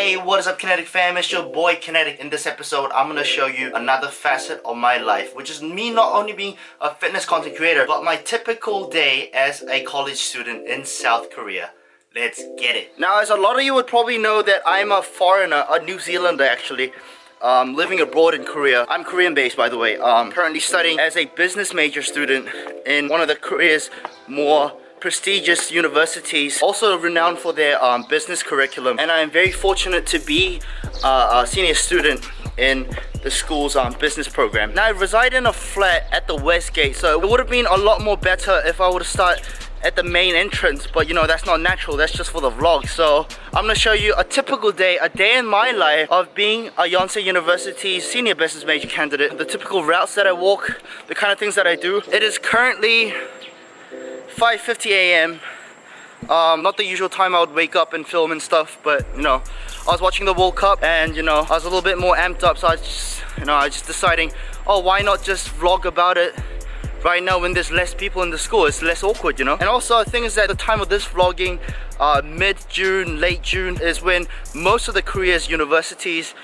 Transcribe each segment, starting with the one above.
Hey, what is up, Kinetic fam? It's your boy Kinetic. In this episode, I'm gonna show you another facet of my life, which is me not only being a fitness content creator, but my typical day as a college student in South Korea. Let's get it. Now, as a lot of you would probably know that I'm a foreigner, a New Zealander actually, living abroad in Korea. I'm Korean based, by the way. Currently studying as a business major student in one of the Korea's more prestigious universities, also renowned for their business curriculum, and I'm very fortunate to be a senior student in the school's business program. Now I reside in a flat at the West Gate, so it would have been a lot more better if I would have started at the main entrance, but you know, that's not natural, that's just for the vlog. So I'm gonna show you a typical day, a day in my life of being a Yonsei University senior business major candidate, the typical routes that I walk, the kind of things that I do. It is currently 5:50 a.m. Not the usual time I would wake up and film and stuff, but you know, I was watching the World Cup and you know, I was a little bit more amped up, so I was just deciding, oh, why not just vlog about it right now when there's less people in the school? It's less awkward, you know. And also the thing is that the time of this vlogging, mid-June, late June, is when most of the Korea's universities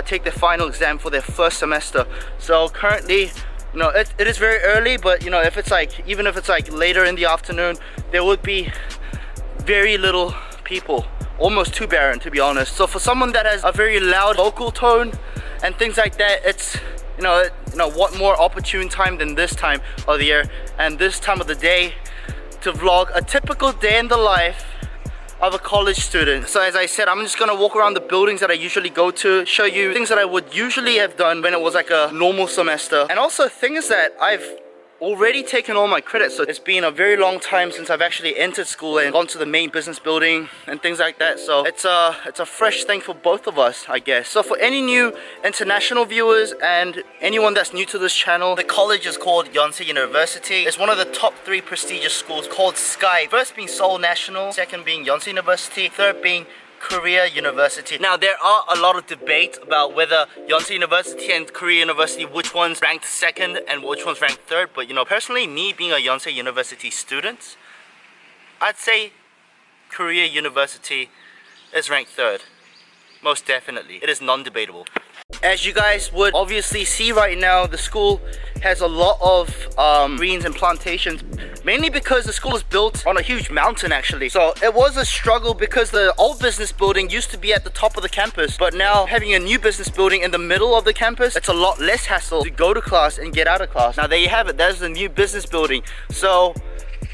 take their final exam for their first semester. So currently, you know, it is very early, but you know, if it's like, even if it's like later in the afternoon, there would be very little people, almost too barren, to be honest. So for someone that has a very loud vocal tone and things like that, it's you know, what more opportune time than this time of the year and this time of the day to vlog a typical day in the life of a college student. So as I said, I'm just gonna walk around the buildings that I usually go to, show you things that I would usually have done when it was like a normal semester. And also the thing is that I've already taken all my credits, so it's been a very long time since I've actually entered school and gone to the main business building and things like that. So it's a fresh thing for both of us, I guess. So for any new international viewers and anyone that's new to this channel, the college is called Yonsei University. It's one of the top 3 prestigious schools called SKY. First being Seoul National, second being Yonsei University, third being Korea University. Now there are a lot of debate about whether Yonsei University and Korea University, which one's ranked second and which one's ranked third, but you know, personally, me being a Yonsei University student, I'd say Korea University is ranked third. Most definitely. It is non-debatable. As you guys would obviously see right now, the school has a lot of greens and plantations, mainly because the school is built on a huge mountain actually. So it was a struggle because the old business building used to be at the top of the campus, but now having a new business building in the middle of the campus, it's a lot less hassle to go to class and get out of class. Now there you have it, there's the new business building. So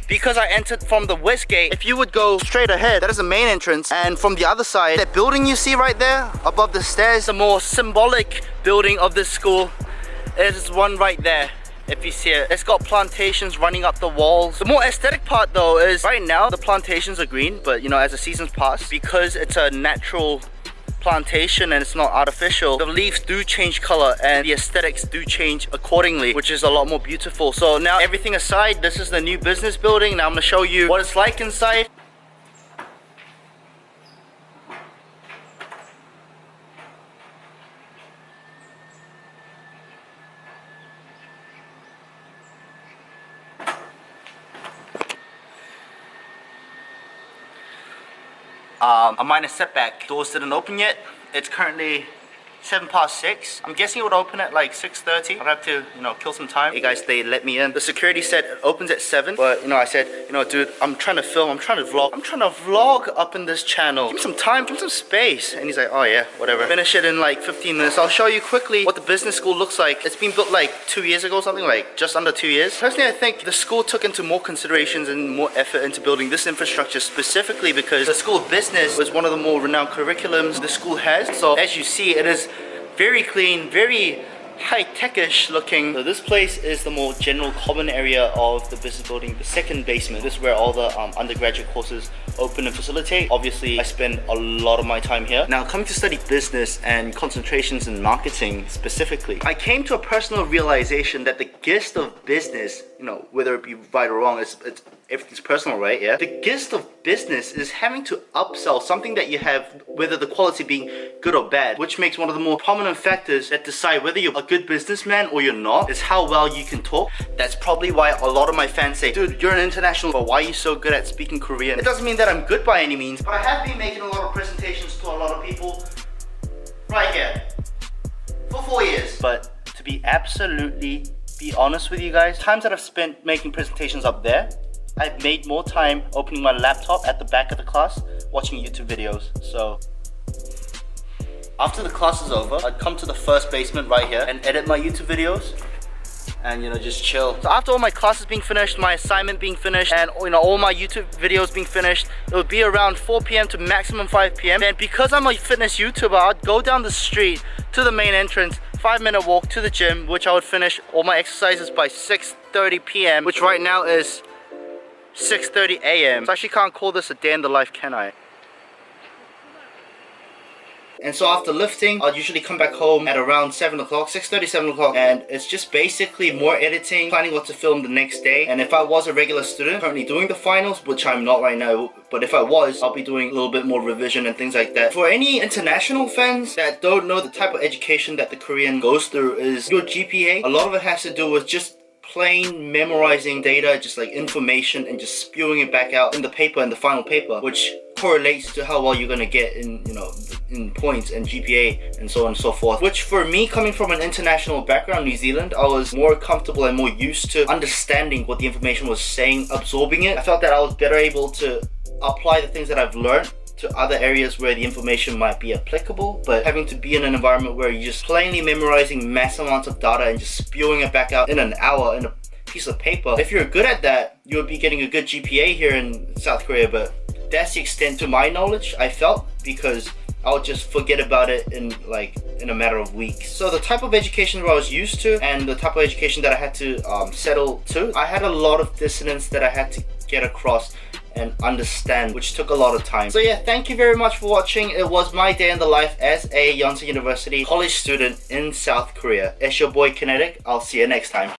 because I entered from the West Gate, if you would go straight ahead, that is the main entrance, and from the other side, that building you see right there above the stairs, the more symbolic building of this school, is one right there. If you see it, it's got plantations running up the walls. The more aesthetic part though is right now the plantations are green, but you know, as the seasons pass, because it's a natural plantation and it's not artificial, the leaves do change color and the aesthetics do change accordingly, which is a lot more beautiful. So now everything aside, this is the new business building. Now I'm gonna show you what it's like inside. A minor setback. Doors didn't open yet. It's currently 6:07. I'm guessing it would open at like 6:30. I'd have to, you know, kill some time. Hey guys, they let me in. The security said it opens at 7, but you know, I said, you know, dude, I'm trying to film, I'm trying to vlog up in this channel. Give me some time, give me some space. And he's like, oh yeah, whatever. Finish it in like 15 minutes. I'll show you quickly what the business school looks like. It's been built like 2 years ago, something like just under 2 years. Personally, I think the school took into more considerations and more effort into building this infrastructure specifically because the School of Business was one of the more renowned curriculums the school has. So as you see, it is very clean, very high-tech-ish looking. So this place is the more general common area of the business building, the second basement. This is where all the undergraduate courses open and facilitate. Obviously, I spend a lot of my time here. Now, coming to study business and concentrations in marketing specifically, I came to a personal realization that the gist of business, you know, whether it be right or wrong, it's everything's personal, right? Yeah. The gist of business is having to upsell something that you have, whether the quality being good or bad, which makes one of the more prominent factors that decide whether you're a good businessman or you're not, is how well you can talk. That's probably why a lot of my fans say, dude, you're an international, but why are you so good at speaking Korean? It doesn't mean that that I'm good by any means, but I have been making a lot of presentations to a lot of people right here for 4 years. But to be honest with you guys, times that I've spent making presentations up there, I've made more time opening my laptop at the back of the class watching YouTube videos. So after the class is over, I'd come to the first basement right here and edit my YouTube videos and just chill. So after all my classes being finished, my assignment being finished, and all my YouTube videos being finished, it would be around 4 p.m. to maximum 5 p.m. And because I'm a fitness YouTuber, I'd go down the street to the main entrance, 5-minute walk to the gym, which I would finish all my exercises by 6:30 p.m. which right now is 6:30 a.m. So I actually can't call this a day in the life, can I? And so after lifting, I'll usually come back home at around 7 o'clock, 6:30, 7 o'clock, and it's just basically more editing, planning what to film the next day. And if I was a regular student currently doing the finals, which I'm not right now, but if I was, I'll be doing a little bit more revision and things like that. For any international fans that don't know, the type of education that the Korean goes through is your GPA. A lot of it has to do with just plain memorizing data, just like information, and just spewing it back out in the paper, in the final paper, which correlates to how well you're gonna get in in points and GPA and so on and so forth. Which for me, coming from an international background, New Zealand, I was more comfortable and more used to understanding what the information was saying, absorbing it. I felt that I was better able to apply the things that I've learned to other areas where the information might be applicable. But having to be in an environment where you're just plainly memorizing mass amounts of data and just spewing it back out in an hour in a piece of paper, if you're good at that, you would be getting a good GPA here in South Korea. But that's the extent to my knowledge, I felt, because I'll just forget about it in a matter of weeks. So the type of education that I was used to and the type of education that I had to settle to, I had a lot of dissonance that I had to get across and understand, which took a lot of time. So yeah, thank you very much for watching. It was my day in the life as a Yonsei University college student in South Korea. It's your boy Kinetic. I'll see you next time.